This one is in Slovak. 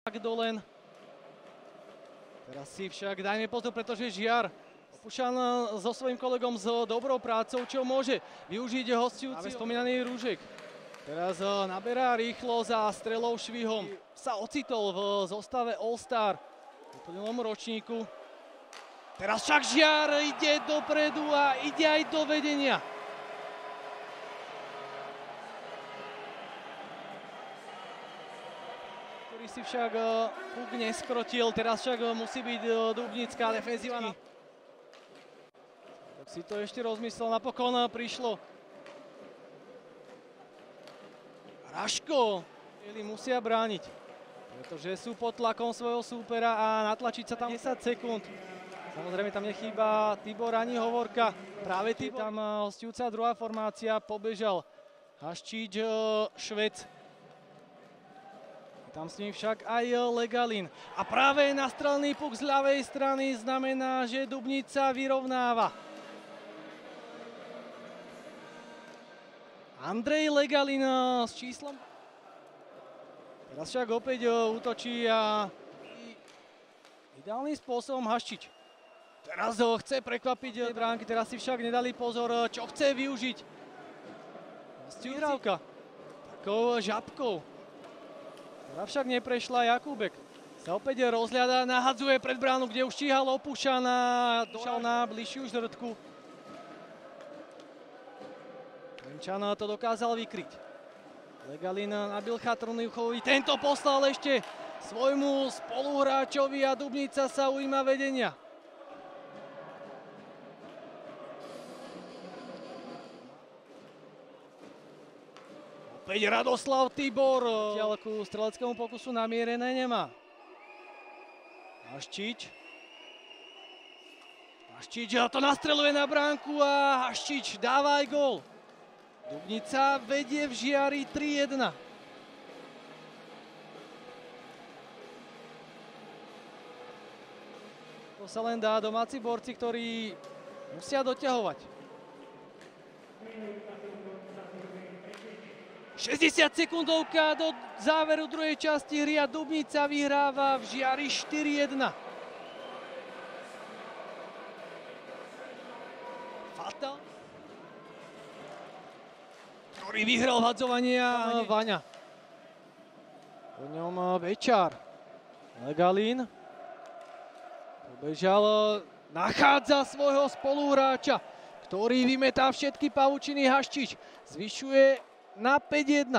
Dolen. Teraz si však dajme pozor, pretože Žiar Opušan so svojím kolegom s dobrou prácou, čo môže využiť hostujúci spomínaný Rúžek. Teraz naberá rýchlo za strelou Švihom. Sa ocitol v zostave All-Star v plnom ročníku. Teraz však Žiar ide dopredu a ide aj do vedenia. Ktorý si však puk neskrotil, teraz však musí byť dubnická defenzíva. Tak si to ešte rozmyslel, napokon prišlo. Raško musia brániť, pretože sú pod tlakom svojho súpera a natlačiť sa tam 10 sekúnd. Samozrejme tam nechýba Tibor ani Hovorka. Práve Tibor. Tam hostujúca druhá formácia, pobežal Haščič, Švec. Tam s ním však aj Legalin. A práve nastrelný puk z ľavej strany znamená, že Dubnica vyrovnáva. Andrej Legalin s číslom. Teraz však opäť útočí a ideálnym spôsobom Haščič. Teraz ho chce prekvapiť bránky, teraz si však nedali pozor, čo chce využiť. Vyhrávka takou žabkou. Ktorá však neprešla, Jakúbek sa opäť rozhľadá, nahadzuje pred bránu, kde už číhal Opušan a došal na bližšiu žrtku. Renčan to dokázal vykryť. Legalin nabil Chatroniuchovi, tento poslal ešte svojmu spoluhráčovi a Dubnica sa ujíma vedenia. Opäť Radoslav Tibor, ale ku streleckému pokusu namierené nemá. Haščič to nastreluje na bránku a Haščič dáva aj gól. Dubnica vedie v Žiari 3-1. To sa len dá, domáci borci, ktorí musia doťahovať. 60 sekundovka do záveru druhej časti hry a Dubnica vyhráva v Žiari 4-1. Fatal, ktorý vyhral hadzovanie a Vaňa. Po ňom Večár. Legalin pobežal, nachádza svojho spoluhráča, ktorý vymetá všetky pavučiny. Haščič zvyšuje na 5-1.